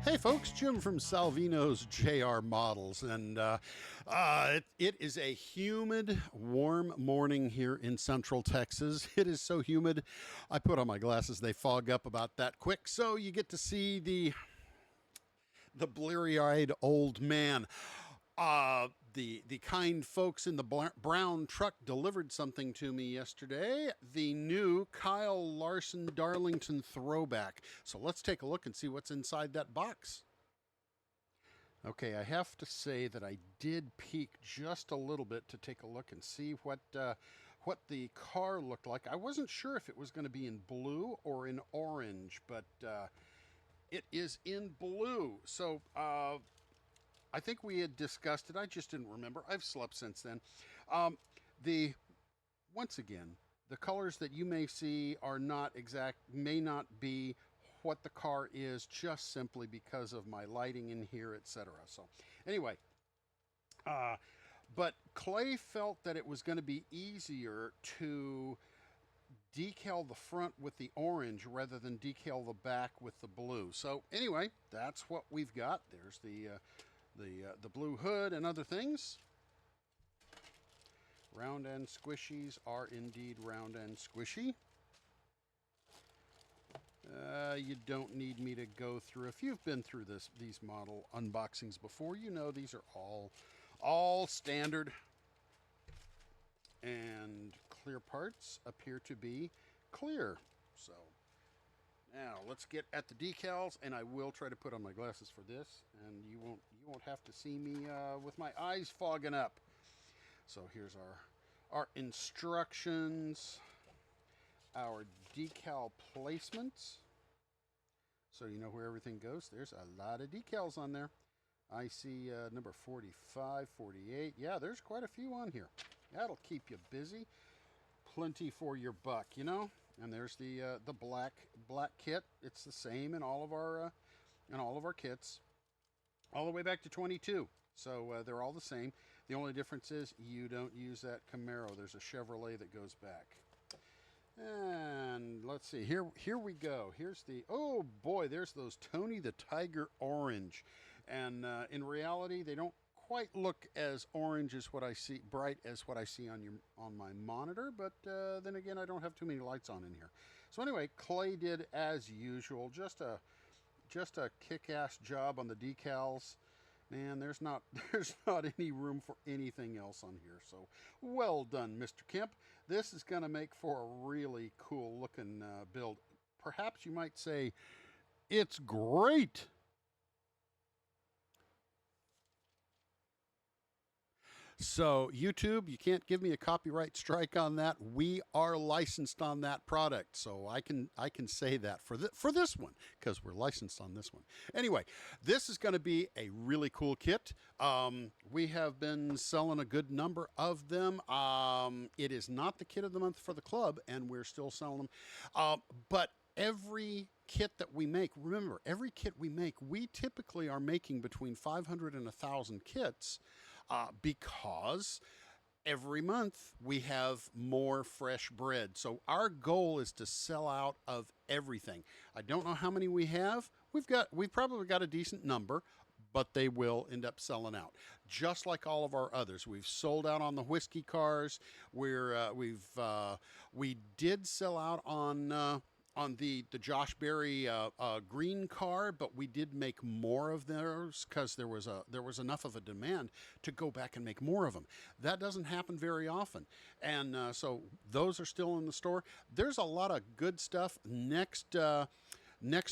Hey folks, Jim from Salvinos J R Models, and it is a humid, warm morning here in Central Texas. It is so humid, I put on my glasses, they fog up about that quick, so you get to see the bleary-eyed old man. The kind folks in the brown truck delivered something to me yesterday. The new Kyle Larson Darlington throwback. So let's take a look and see what's inside that box. Okay, I have to say that I did peek just a little bit to take a look and see what the car looked like. I wasn't sure if it was going to be in blue or in orange, but it is in blue. So I think we had discussed it. I just didn't remember. I've slept since then. Once again, the colors that you may see are not exact, may not be what the car is, just simply because of my lighting in here, etc. So anyway, but Clay felt that it was going to be easier to decal the front with the orange rather than decal the back with the blue. So anyway, that's what we've got. There's the blue hood and other things. Round and squishies are indeed round and squishy. You don't need me to go through. If you've been through these model unboxings before, you know these are all standard. And clear parts appear to be clear. So now let's get at the decals, and I will try to put on my glasses for this, and you won't have to see me with my eyes fogging up. So here's our instructions, our decal placements, so you know where everything goes. There's a lot of decals on there. I see number 45, 48. Yeah, there's quite a few on here. That'll keep you busy. Plenty for your buck, you know. And there's the black kit. It's the same in all of our kits, all the way back to 22. So they're all the same. The only difference is you don't use that Camaro. There's a Chevrolet that goes back. And let's see. Here we go. Here's the, oh boy, there's those Tony the Tiger orange. And in reality, they don't quite look as orange as what I see, bright as what I see on my monitor, but then again, I don't have too many lights on in here. So anyway, Clay did as usual, just a kick-ass job on the decals. Man, there's not any room for anything else on here. So well done, Mr. Kemp. This is going to make for a really cool looking build. Perhaps you might say it's great. So YouTube, you can't give me a copyright strike on that. We are licensed on that product, so I can say that for this one, because we're licensed on this one. Anyway, this is going to be a really cool kit. We have been selling a good number of them. It is not the kit of the month for the club, and we're still selling them. But every kit that we make, remember, every kit we make, we typically are making between 500 and 1,000 kits. Because every month we have more fresh bread. So our goal is to sell out of everything. I don't know how many we have. We've probably got a decent number, but they will end up selling out. Just like all of our others. We've sold out on the whiskey cars. We did sell out on the Josh Berry green car, but we did make more of those because there was enough of a demand to go back and make more of them. That doesn't happen very often, and so those are still in the store. There's a lot of good stuff. Next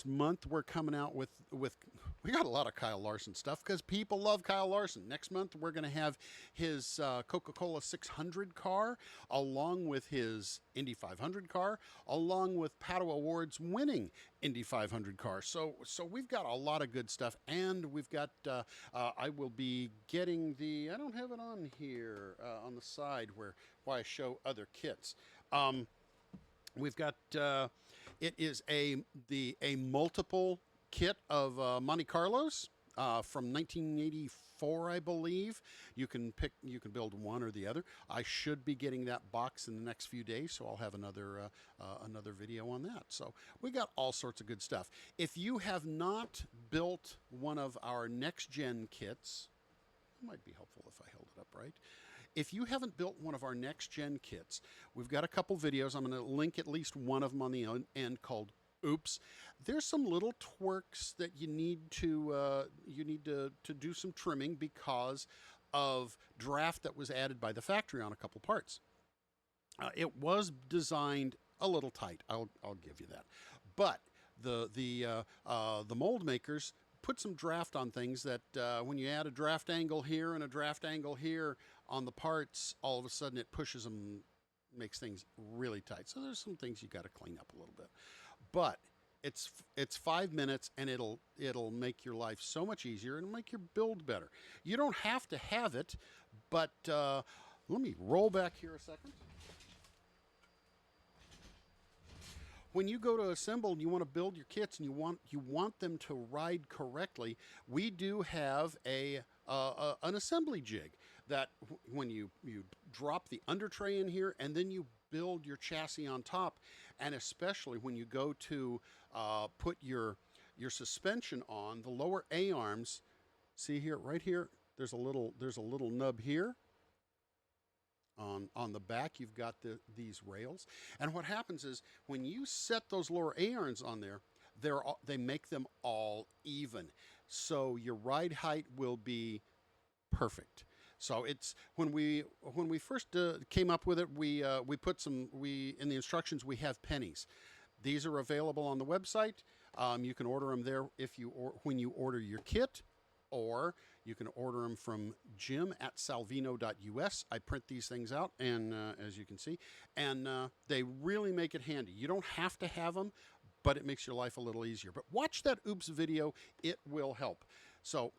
month we're coming out with we got a lot of Kyle Larson stuff because people love Kyle Larson. Next month we're going to have his Coca-Cola 600 car, along with his Indy 500 car, along with Pato Awards winning Indy 500 car. So we've got a lot of good stuff, and we've got I will be getting the, I don't have it on here on the side where I show other kits. We've got it is a multiple kit of Monte Carlos. from 1984, I believe. You can build one or the other. I should be getting that box in the next few days, so I'll have another video on that. So we got all sorts of good stuff. If you have not built one of our next gen kits, it might be helpful if I held it up right. If you haven't built one of our next gen kits, we've got a couple videos. I'm going to link at least one of them on the end called Oops. There's some little twerks that you need to do some trimming because of draft that was added by the factory on a couple parts. It was designed a little tight. I'll give you that, but the mold makers put some draft on things that when you add a draft angle here and a draft angle here on the parts, all of a sudden it pushes them, makes things really tight. So there's some things you got to clean up a little bit, but it's 5 minutes and it'll make your life so much easier and make your build better. You don't have to have it, but let me roll back here a second. When you go to assemble and you want to build your kits and you want them to ride correctly, we do have an assembly jig that when you drop the under tray in here and then you build your chassis on top, and especially when you go to put your suspension on the lower A-arms. See here, right here, there's a little nub here. On the back, you've got these rails, and what happens is when you set those lower A-arms on there, they make them all even, so your ride height will be perfect. So it's when we first came up with it, we put some in the instructions. We have pennies. These are available on the website. You can order them there when you order your kit, or you can order them from jim@salvino.us. I print these things out, and as you can see, and they really make it handy. You don't have to have them, but it makes your life a little easier. But watch that Oops video. It will help. So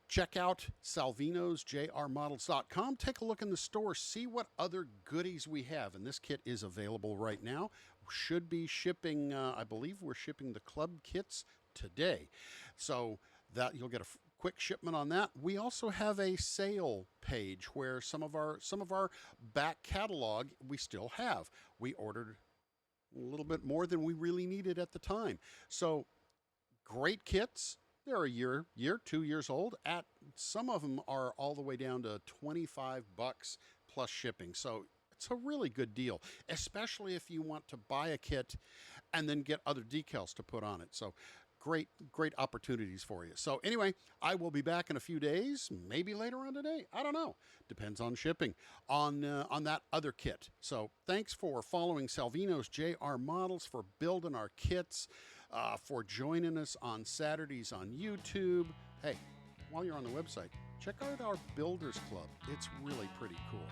check out salvinosjrmodels.com. Take a look in the store. See what other goodies we have. And this kit is available right now. Should be shipping, I believe we're shipping the club kits today. So that you'll get a quick shipment on that. We also have a sale page where some of our back catalog we still have. We ordered a little bit more than we really needed at the time. So great kits. They're a year, 2 years old. Some of them are all the way down to $25 plus shipping. So it's a really good deal, especially if you want to buy a kit and then get other decals to put on it. So great opportunities for you. So anyway, I will be back in a few days, maybe later on today. I don't know. Depends on shipping on that other kit. So thanks for following Salvinos J R Models, for building our kits, for joining us on Saturdays on YouTube. Hey, while you're on the website, check out our Builders Club. It's really pretty cool.